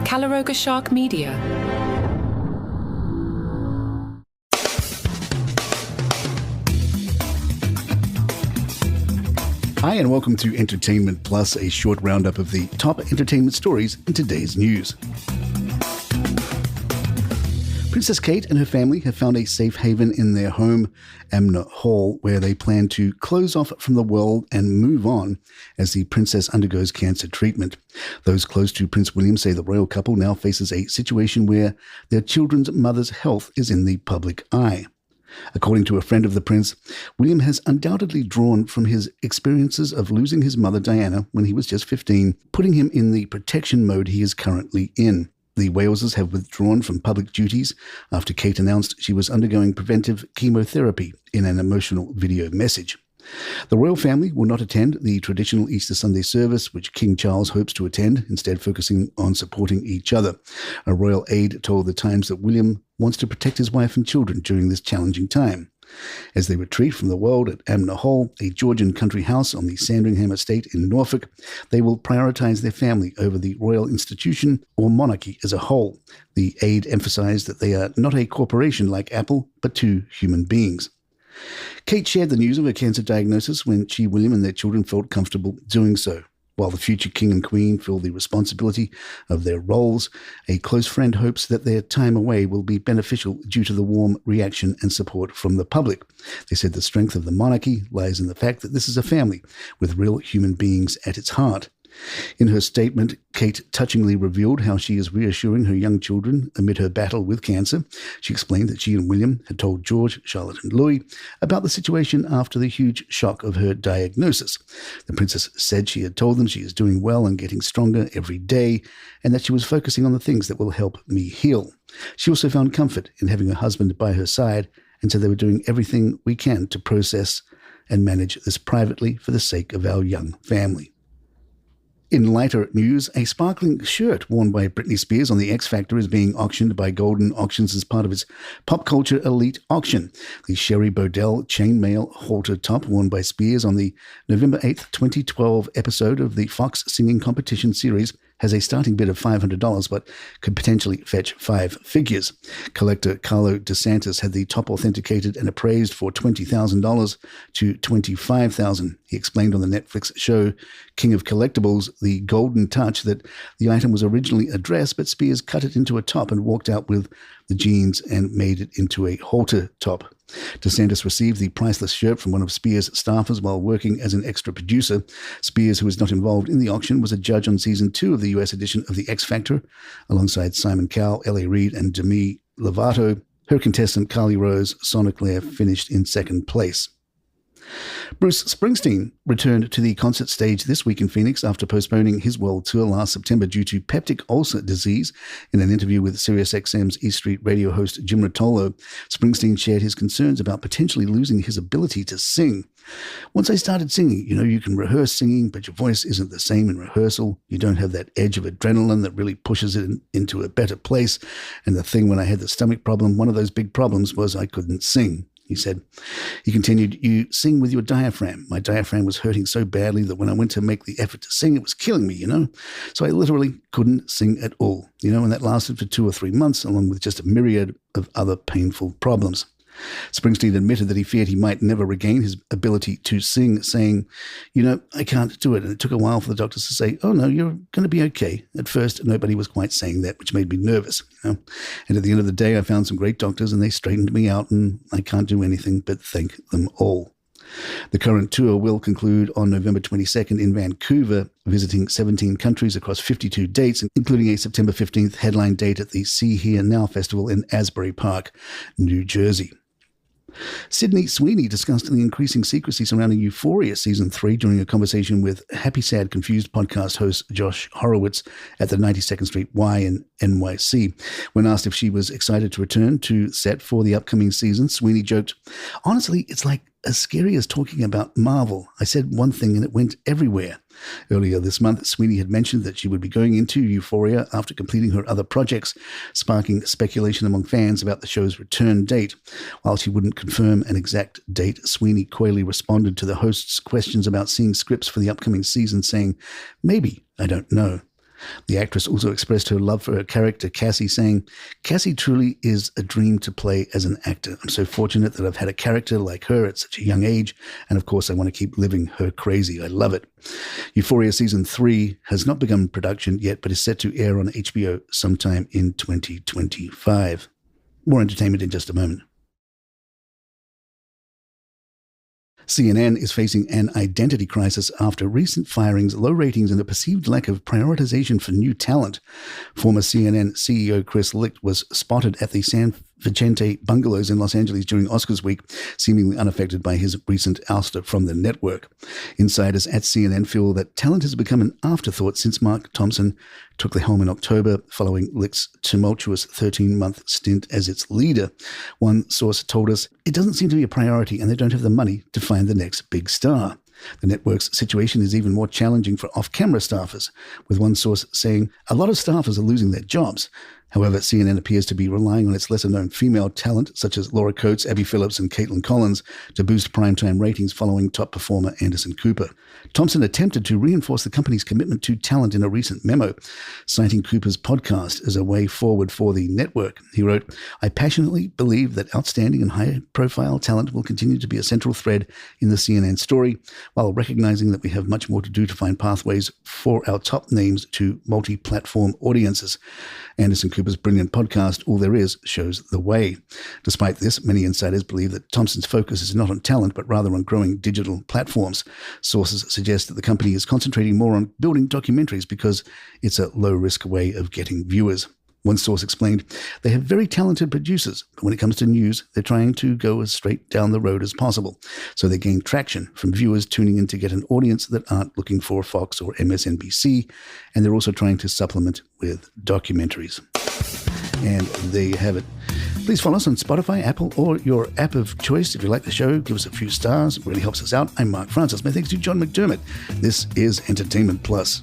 Calaroga Shark Media. Hi and welcome to Entertainment Plus, a short roundup of the top entertainment stories in today's news. Princess Kate and her family have found a safe haven in their home, Amner Hall, where they plan to close off from the world and move on as the princess undergoes cancer treatment. Those close to Prince William say the royal couple now faces a situation where their children's mother's health is in the public eye. According to a friend of the prince, William has undoubtedly drawn from his experiences of losing his mother Diana when he was just 15, putting him in the protection mode he is currently in. The Waleses have withdrawn from public duties after Kate announced she was undergoing preventive chemotherapy in an emotional video message. The royal family will not attend the traditional Easter Sunday service, which King Charles hopes to attend, instead focusing on supporting each other. A royal aide told The Times that William wants to protect his wife and children during this challenging time. As they retreat from the world at Amner Hall, a Georgian country house on the Sandringham estate in Norfolk, they will prioritise their family over the royal institution or monarchy as a whole. The aide emphasised that they are not a corporation like Apple, but two human beings. Kate shared the news of her cancer diagnosis when she, William, and their children felt comfortable doing so. While the future king and queen feel the responsibility of their roles, a close friend hopes that their time away will be beneficial due to the warm reaction and support from the public. They said the strength of the monarchy lies in the fact that this is a family with real human beings at its heart. In her statement, Kate touchingly revealed how she is reassuring her young children amid her battle with cancer. She explained that she and William had told George, Charlotte and Louis about the situation after the huge shock of her diagnosis. The princess said she had told them she is doing well and getting stronger every day, and that she was focusing on the things that will help me heal. She also found comfort in having her husband by her side, and said they were doing everything we can to process and manage this privately for the sake of our young family. In lighter news, a sparkling shirt worn by Britney Spears on the X Factor is being auctioned by Golden Auctions as part of its Pop Culture Elite auction. The Sherry Bodell chainmail halter top worn by Spears on the November 8th, 2012 episode of the Fox Singing Competition series has a starting bid of $500, but could potentially fetch 5 figures. Collector Carlo DeSantis had the top authenticated and appraised for $20,000 to $25,000. He explained on the Netflix show King of Collectibles, The Golden Touch, that the item was originally a dress, but Spears cut it into a top and walked out with the jeans and made it into a halter top. DeSantis received the priceless shirt from one of Spears' staffers while working as an extra producer. Spears, who was not involved in the auction, was a judge on season 2 of the US edition of The X Factor, alongside Simon Cowell, L.A. Reid, and Demi Lovato. Her contestant, Carly Rose Sonaclair, finished in second place. Bruce Springsteen returned to the concert stage this week in Phoenix after postponing his world tour last September due to peptic ulcer disease. In an interview with SiriusXM's East Street radio host Jim Rotolo, Springsteen shared his concerns about potentially losing his ability to sing. Once I started singing, you can rehearse singing, but your voice isn't the same in rehearsal. You don't have that edge of adrenaline that really pushes it into a better place. And the thing when I had the stomach problem, one of those big problems was I couldn't sing. He said. He continued, you sing with your diaphragm. My diaphragm was hurting so badly that when I went to make the effort to sing, it was killing me, So I literally couldn't sing at all, and that lasted for 2 or 3 months, along with just a myriad of other painful problems. Springsteen admitted that he feared he might never regain his ability to sing, saying, I can't do it. And it took a while for the doctors to say, oh, no, you're going to be okay. At first, nobody was quite saying that, which made me nervous. And at the end of the day, I found some great doctors and they straightened me out, and I can't do anything but thank them all. The current tour will conclude on November 22nd in Vancouver, visiting 17 countries across 52 dates, including a September 15th headline date at the See Here Now Festival in Asbury Park, New Jersey. Sydney Sweeney discussed the increasing secrecy surrounding EUPHORIA Season 3 during a conversation with Happy Sad Confused podcast host Josh Horowitz at the 92nd Street Y in NYC. When asked if she was excited to return to set for the upcoming season, Sweeney joked, honestly, it's like as scary as talking about Marvel. I said one thing and it went everywhere. Earlier this month, Sweeney had mentioned that she would be going into EUPHORIA after completing her other projects, sparking speculation among fans about the show's return date. While she wouldn't confirm an exact date, Sweeney coyly responded to the host's questions about seeing scripts for the upcoming season, saying, maybe, I don't know. The actress also expressed her love for her character, Cassie, saying, "Cassie truly is a dream to play as an actor. I'm so fortunate that I've had a character like her at such a young age, and of course I want to keep living her crazy. I love it." EUPHORIA Season 3 has not begun production yet, but is set to air on HBO sometime in 2025. More entertainment in just a moment. CNN is facing an identity crisis after recent firings, low ratings, and a perceived lack of prioritization for new talent. Former CNN CEO Chris Licht was spotted at the San Vicente bungalows in Los Angeles during Oscars week, seemingly unaffected by his recent ouster from the network. Insiders at CNN feel that talent has become an afterthought since Mark Thompson took the helm in October following Licht's tumultuous 13-month stint as its leader. One source told us, "It doesn't seem to be a priority and they don't have the money to find the next big star." The network's situation is even more challenging for off-camera staffers, with one source saying a lot of staffers are losing their jobs. However, CNN appears to be relying on its lesser-known female talent, such as Laura Coates, Abby Phillips, and Caitlin Collins, to boost primetime ratings following top performer Anderson Cooper. Thompson attempted to reinforce the company's commitment to talent in a recent memo, citing Cooper's podcast as a way forward for the network. He wrote, "I passionately believe that outstanding and high-profile talent will continue to be a central thread in the CNN story, while recognizing that we have much more to do to find pathways for our top names to multi-platform audiences. Anderson Cooper's brilliant podcast, All There Is, shows the way." Despite this, many insiders believe that Thompson's focus is not on talent, but rather on growing digital platforms. Sources suggest that the company is concentrating more on building documentaries because it's a low-risk way of getting viewers. One source explained, "They have very talented producers, but when it comes to news, they're trying to go as straight down the road as possible. So they gain traction from viewers tuning in to get an audience that aren't looking for Fox or MSNBC, and they're also trying to supplement with documentaries." And there you have it. Please follow us on Spotify, Apple, or your app of choice. If you like the show, give us a few stars. It really helps us out. I'm Mark Francis. My thanks to John McDermott. This is Entertainment Plus.